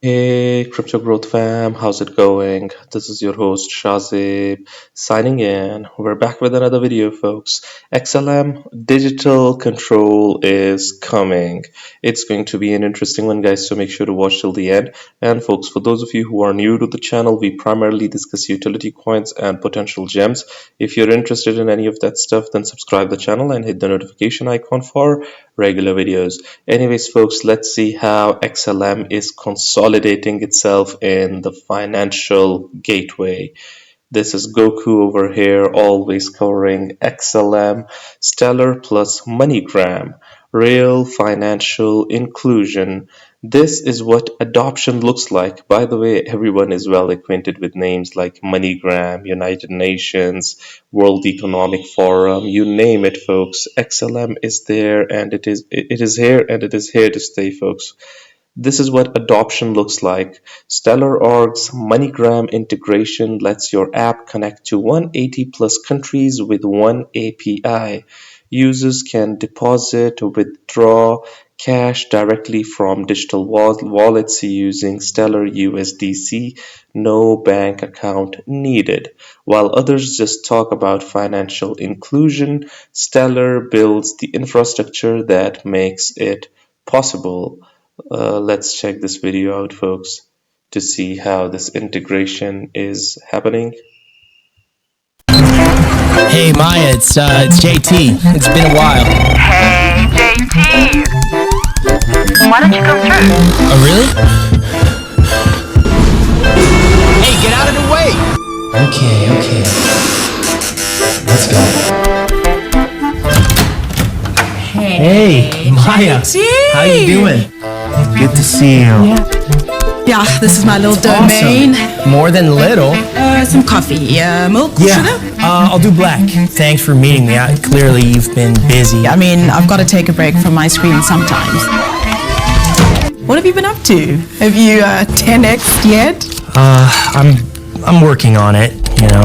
Hey, Crypto Growth Fam, how's it going? This is your host Shazib signing in. We're back with another video, folks. XLM digital control is coming. It's going to be an interesting one, guys, so make sure to watch till the end. And, folks, for those of you who are new to the channel, we primarily discuss utility coins and potential gems. If you're interested in any of that stuff, then subscribe the channel and hit the notification icon for regular videos. Anyways, folks, let's see how XLM is consolidating itself in the financial gateway. This is Goku over here, always covering XLM, Stellar plus MoneyGram, real financial inclusion. This is what adoption looks like. By the way, everyone is well acquainted with names like MoneyGram, United Nations, World Economic Forum, you name it, folks. XLM is there and it is here and it is here to stay, folks. This is what adoption looks like. Stellar Org's MoneyGram integration lets your app connect to 180 plus countries with one API. Users can deposit, withdraw cash directly from digital wallets using Stellar USDC, no bank account needed. While others just talk about financial inclusion, Stellar builds the infrastructure that makes it possible. Let's check this video out, folks, to see how this integration is happening. Hey Maya, it's JT. It's been a while. Hey, JT. Why don't you come through? Oh really? Hey, get out of the way! Okay. Let's go. Hey, Maya. JT. How you doing? Good to see you. Yeah, this is my little domain. Awesome. More than little. Some coffee, milk, sugar? I'll do black. Thanks for meeting me. Clearly you've been busy. I mean, I've got to take a break from my screen sometimes. What have you been up to? Have you 10x'd yet? I'm working on it, you know.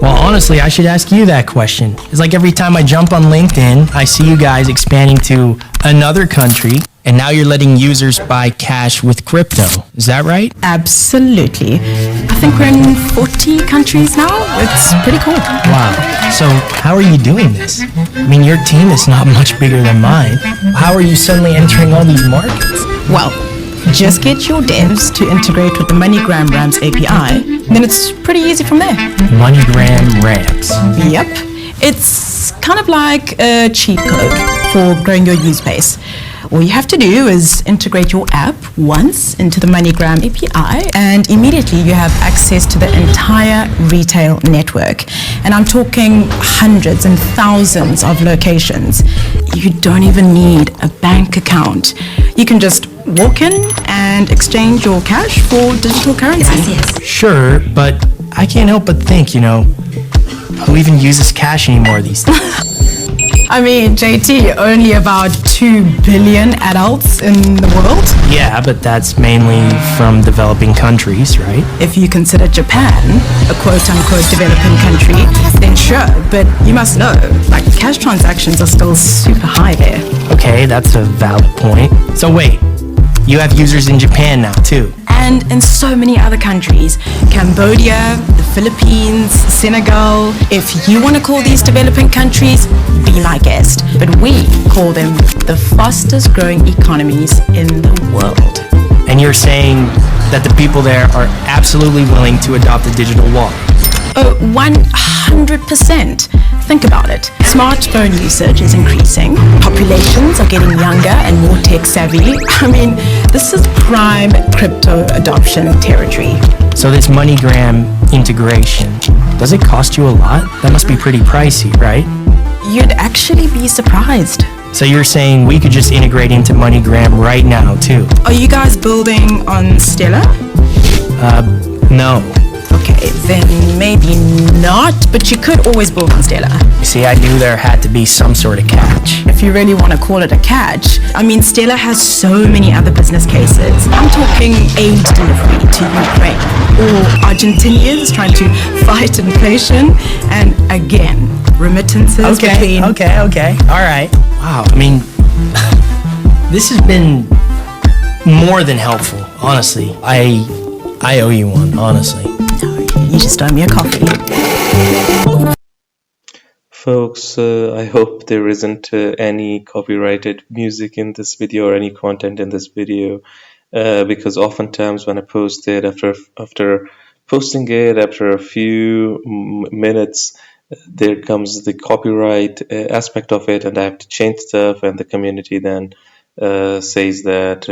Well, honestly, I should ask you that question. It's like every time I jump on LinkedIn, I see you guys expanding to another country, and now you're letting users buy cash with crypto. Is that right? Absolutely. I think we're in 40 countries now. It's pretty cool. Wow. So how are you doing this? I mean, your team is not much bigger than mine. How are you suddenly entering all these markets? Well, just get your devs to integrate with the MoneyGram Rams API, then it's pretty easy from there. MoneyGram ramps. Yep. It's kind of like a cheat code for growing your user base. All you have to do is integrate your app once into the MoneyGram API, and immediately you have access to the entire retail network. And I'm talking hundreds and thousands of locations. You don't even need a bank account. You can just walk in and exchange your cash for digital currency. Sure, but I can't help but think, you know, who even uses cash anymore these days? I mean, JT, only about 2 billion adults in the world. Yeah, but that's mainly from developing countries, right? If you consider Japan a quote-unquote developing country, then sure, but you must know, like, cash transactions are still super high there. Okay, that's a valid point. So wait, you have users in Japan now too? And in so many other countries, Cambodia, the Philippines, Senegal. If you want to call these developing countries, be my guest. But we call them the fastest growing economies in the world. And you're saying that the people there are absolutely willing to adopt a digital wallet? Oh, 100%. Think about it. Smartphone usage is increasing. Populations are getting younger and more tech savvy. I mean, this is prime crypto adoption territory. So this MoneyGram integration, does it cost you a lot? That must be pretty pricey, right? You'd actually be surprised. So you're saying we could just integrate into MoneyGram right now too? Are you guys building on Stellar? No. Okay, then maybe not, but you could always build on Stellar. You see, I knew there had to be some sort of catch. If you really want to call it a catch, I mean, Stellar has so many other business cases. I'm talking aid delivery to Ukraine, or Argentinians trying to fight inflation, and again, remittances between... Okay. All right. Wow, I mean, this has been More than helpful, honestly. I owe you one, honestly. You just owe me a coffee. Folks, I hope there isn't any copyrighted music in this video or any content in this video, because oftentimes when I post it, after posting it, after a few minutes, there comes the copyright aspect of it, and I have to change stuff, and the community then says that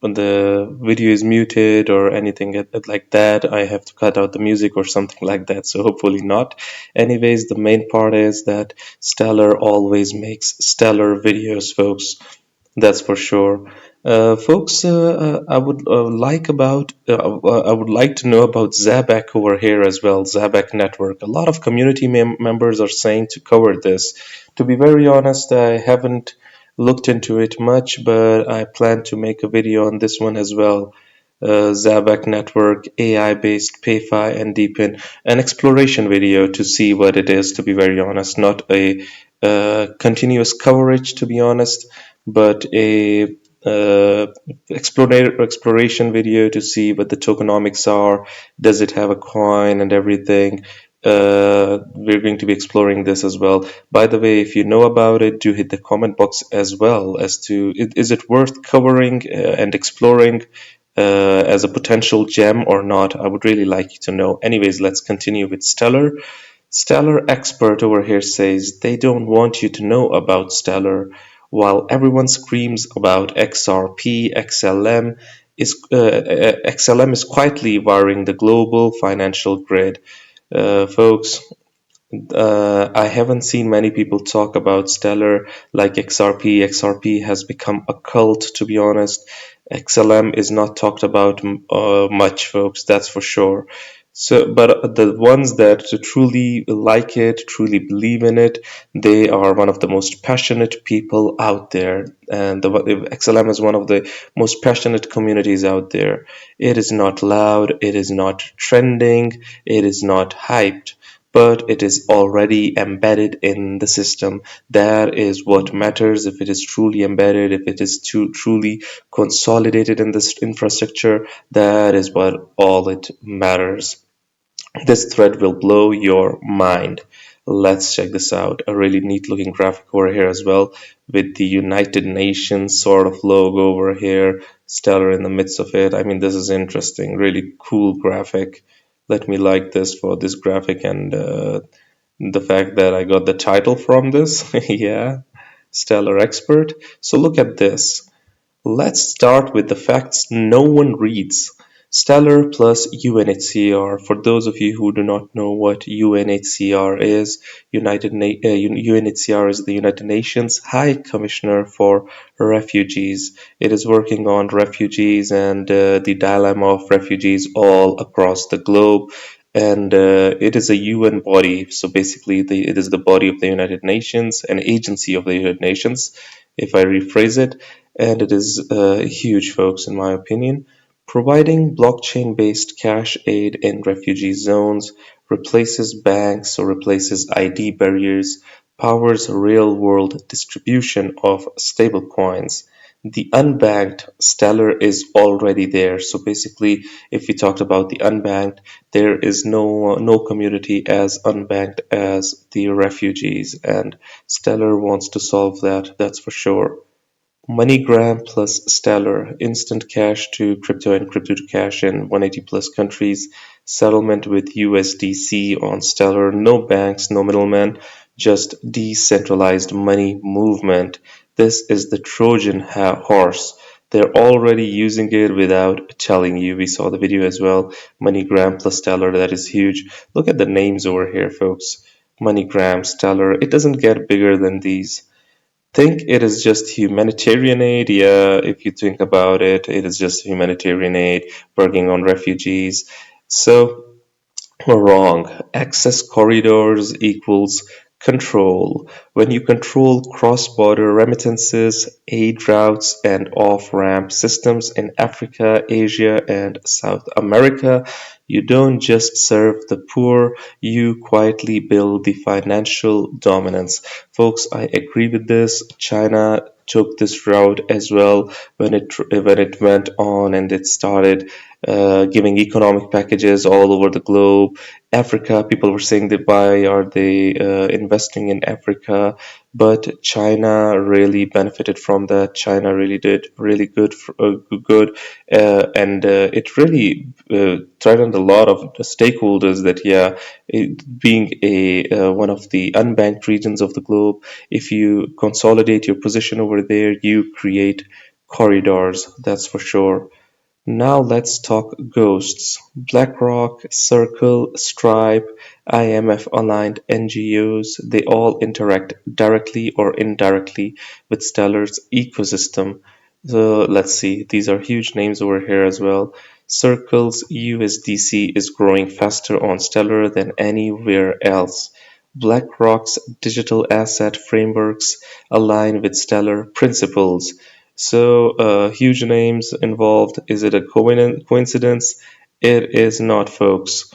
the video is muted or anything like that. I have to cut out the music or something like that. So hopefully not. Anyways, the main part is that Stellar always makes stellar videos, folks. That's for sure. Folks, I would like to know about Zabak over here as well, Zabak network. A lot of community members are saying to cover this. To be very honest, I haven't looked into it much, but I plan to make a video on this one as well. Zabak network, AI-based PayFi and Deepin, an exploration video to see what it is, to be very honest, not a continuous coverage, to be honest, but a exploration video to see what the tokenomics are. Does it have a coin and everything? We're going to be exploring this as well. By the way, if you know about it, do hit the comment box as well as to is it worth covering and exploring as a potential gem or not. I would really like you to know. Anyways, let's continue with Stellar. Stellar expert over here says they don't want you to know about Stellar, while everyone screams about XRP. XLM is quietly wiring the global financial grid. Folks, I haven't seen many people talk about Stellar like XRP. XRP has become a cult, to be honest. XLM is not talked about much, folks, that's for sure. So, but the ones that truly like it, truly believe in it, they are one of the most passionate people out there. And XLM is one of the most passionate communities out there. It is not loud, it is not trending, it is not hyped, but it is already embedded in the system. That is what matters. If it is truly embedded, if it is truly consolidated in this infrastructure, that is what all it matters. This thread will blow your mind. Let's check this out. A really neat looking graphic over here as well, with the United Nations sort of logo over here, Stellar in the midst of it. I mean, this is interesting, really cool graphic. Let me like this for this graphic and the fact that I got the title from this. Yeah, Stellar Expert. So look at this. Let's start with the facts no one reads. Stellar plus UNHCR. For those of you who do not know what UNHCR is, UNHCR is the United Nations High Commissioner for Refugees. It is working on refugees and the dilemma of refugees all across the globe. And it is a UN body. So basically, it is the body of the United Nations, an agency of the United Nations, if I rephrase it. And it is huge, folks, in my opinion. Providing blockchain-based cash aid in refugee zones replaces banks or replaces ID barriers, powers real-world distribution of stablecoins. The unbanked Stellar is already there. So basically, if we talked about the unbanked, there is no community as unbanked as the refugees, and Stellar wants to solve that. That's for sure. MoneyGram plus Stellar, instant cash to crypto and crypto to cash in 180 plus countries, settlement with USDC on Stellar, no banks, no middlemen, just decentralized money movement. This is the Trojan horse. They're already using it without telling you. We saw the video as well. MoneyGram plus Stellar, that is huge. Look at the names over here, folks. MoneyGram, Stellar, it doesn't get bigger than these. Think it is just humanitarian aid. Yeah, if you think about it, it is just humanitarian aid working on refugees. So wrong. Access corridors equals control. When you control cross-border remittances, aid routes, and off-ramp systems in Africa, Asia, and South America, you don't just serve the poor, you quietly build the financial dominance. Folks, I agree with this. China took this route as well when it went on and it started giving economic packages all over the globe. Africa, people were saying that why are they investing in Africa? But China really benefited from that. China really did really good, and it really threatened a lot of the stakeholders that being a one of the unbanked regions of the globe, if you consolidate your position over there, you create corridors. That's for sure. Now let's talk ghosts. BlackRock, Circle, Stripe, IMF aligned NGOs, they all interact directly or indirectly with Stellar's ecosystem. So let's see, these are huge names over here as well. Circle's USDC is growing faster on Stellar than anywhere else. BlackRock's digital asset frameworks align with Stellar principles. So, huge names involved. Is it a coincidence? It is not, folks.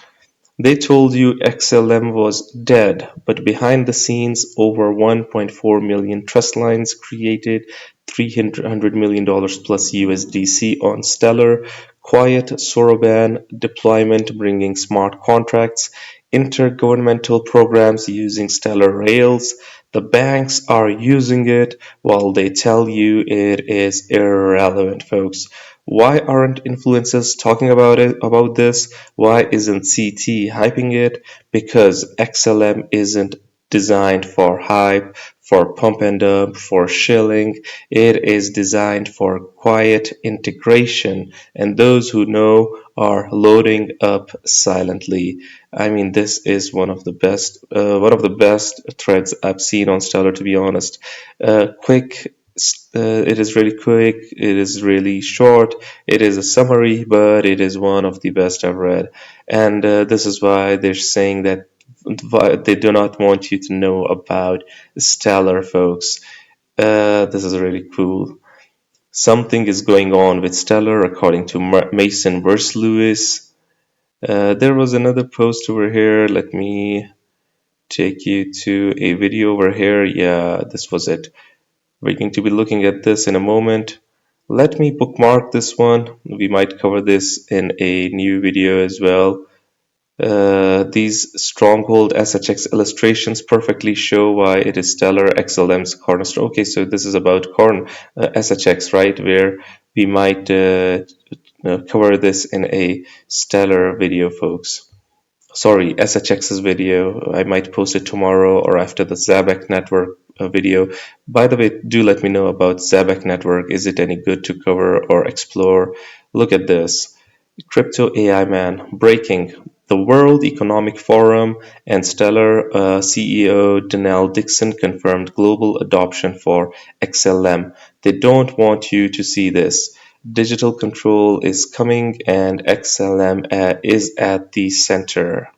They told you XLM was dead, but behind the scenes, over 1.4 million trust lines created $300 million plus USDC on Stellar, quiet Soroban deployment bringing smart contracts, intergovernmental programs using Stellar Rails. The banks are using it while they tell you it is irrelevant, folks. Why aren't influencers talking about this? Why isn't CT hyping it? Because XLM isn't designed for hype, for pump and dump, for shilling. It is designed for quiet integration, and those who know are loading up silently. I mean, this is one of the best threads I've seen on Stellar, to be honest. Quick. It is really quick, it is really short, it is a summary, but it is one of the best I've read. And this is why they're saying that they do not want you to know about Stellar, folks. This is really cool. Something is going on with Stellar, according to Mason vs. Lewis. There was another post over here. Let me take you to a video over here. Yeah, this was it. We're going to be looking at this in a moment. Let me bookmark this one. We might cover this in a new video as well. These stronghold SHX illustrations perfectly show why it is Stellar XLM's cornerstone. Okay, so this is about SHX, right? Where we might cover this in a Stellar video, folks. Sorry, SHX's video. I might post it tomorrow or after the Zabak network video. By the way, do let me know about Zabak network. Is it any good to cover or explore? Look at this. Crypto AI man breaking. The World Economic Forum and Stellar CEO Denell Dixon confirmed global adoption for XLM. They don't want you to see this. Digital control is coming and XLM is at the center.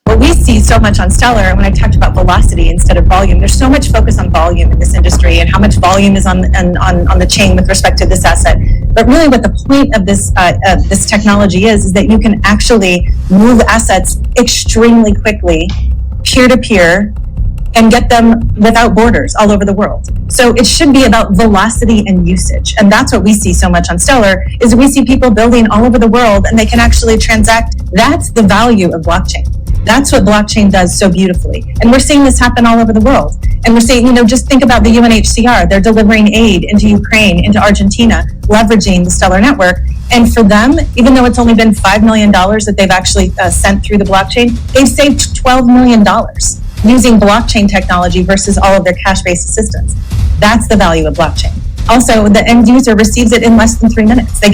What we see so much on Stellar, when I talked about velocity instead of volume, there's so much focus on volume in this industry and how much volume is on the chain with respect to this asset. But really what the point of this technology is that you can actually move assets extremely quickly, peer-to-peer, and get them without borders all over the world. So it should be about velocity and usage. And that's what we see so much on Stellar, is we see people building all over the world and they can actually transact. That's the value of blockchain. That's what blockchain does so beautifully. And we're seeing this happen all over the world. And we're seeing, just think about the UNHCR. They're delivering aid into Ukraine, into Argentina, leveraging the Stellar network. And for them, even though it's only been $5 million that they've actually sent through the blockchain, they've saved $12 million using blockchain technology versus all of their cash-based assistance. That's the value of blockchain. Also, the end user receives it in less than 3 minutes. They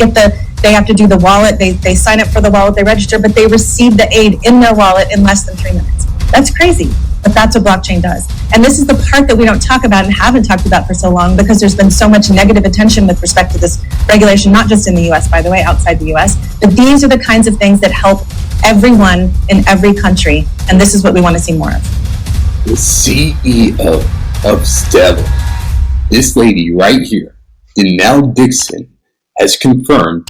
have to do the wallet, they sign up for the wallet, they register, but they receive the aid in their wallet in less than 3 minutes. That's crazy, but that's what blockchain does. And this is the part that we don't talk about and haven't talked about for so long because there's been so much negative attention with respect to this regulation, not just in the US, by the way, outside the US. But these are the kinds of things that help everyone in every country, and this is what we want to see more of. The CEO of Stellar, this lady right here, Denell Dixon, has confirmed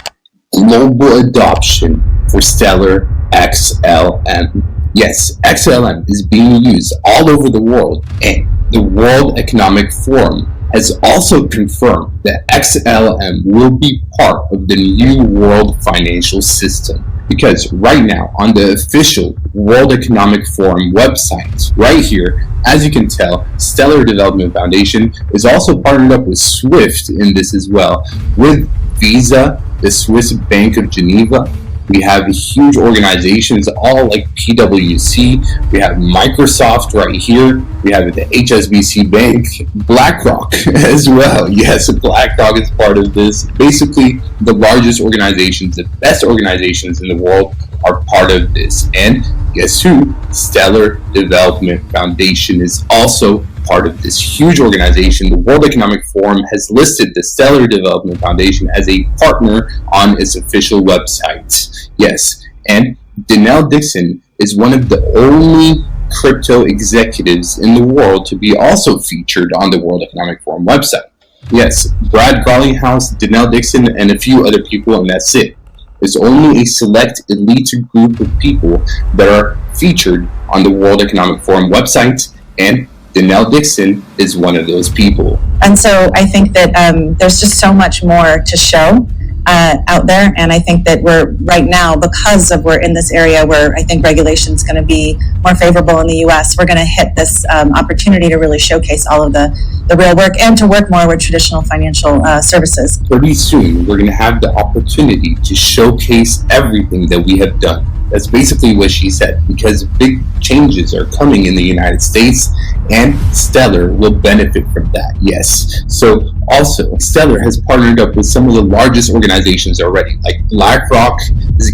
global adoption for Stellar XLM. Yes, XLM is being used all over the world, and the World Economic Forum has also confirmed that XLM will be part of the new world financial system. Because right now, on the official World Economic Forum website, right here, as you can tell, Stellar Development Foundation is also partnered up with SWIFT in this as well, with Visa, the Swiss Bank of Geneva. We have huge organizations, all like PwC. We have Microsoft right here. We have the HSBC Bank, BlackRock as well. Yes, BlackRock is part of this. Basically, the largest organizations, the best organizations in the world are part of this. And guess who? Stellar Development Foundation is also part of this huge organization. The World Economic Forum has listed the Stellar Development Foundation as a partner on its official website. Yes, and Denell Dixon is one of the only crypto executives in the world to be also featured on the World Economic Forum website. Yes, Brad Garlinghouse, Denell Dixon, and a few other people, and that's it. There's only a select elite group of people that are featured on the World Economic Forum website, and Denell Dixon is one of those people. And so I think that there's just so much more to show out there. And I think that we're right now, because of we're in this area where I think regulation is going to be more favorable in the US, we're going to hit this opportunity to really showcase all of the real work and to work more with traditional financial services. Pretty soon, we're going to have the opportunity to showcase everything that we have done. That's basically what she said, because big changes are coming in the United States, and Stellar will benefit from that, yes. So also, Stellar has partnered up with some of the largest organizations already, like BlackRock,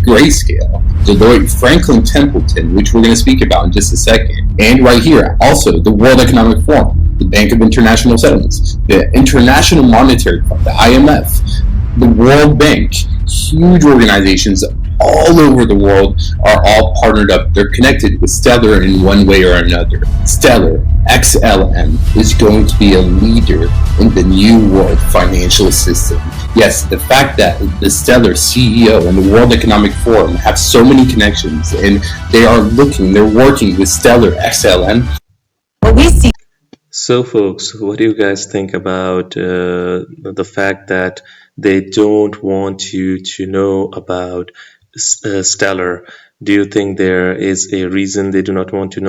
Grayscale, Deloitte, Franklin Templeton, which we're going to speak about in just a second. And right here, also, the World Economic Forum, the Bank of International Settlements, the International Monetary Fund, the IMF, the World Bank, huge organizations all over the world are all partnered up. They're connected with Stellar in one way or another. Stellar, XLM, is going to be a leader in the new world financial system. Yes, the fact that the Stellar CEO and the World Economic Forum have so many connections, and they're working with Stellar XLM. What we see. So, folks, what do you guys think about the fact that they don't want you to know about Stellar? Do you think there is a reason they do not want you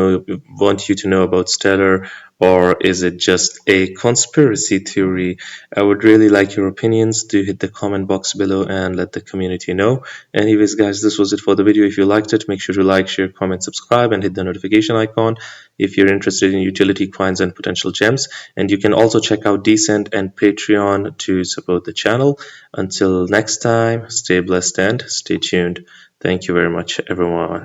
to know about Stellar, or is it just a conspiracy theory? I would really like your opinions. Do hit the comment box below and let the community know. Anyways, guys, this was it for the video. If you liked it, make sure to like, share, comment, subscribe, and hit the notification icon if you're interested in utility coins and potential gems. And you can also check out Decent and Patreon to support the channel. Until next time, stay blessed and stay tuned. Thank you very much, everyone.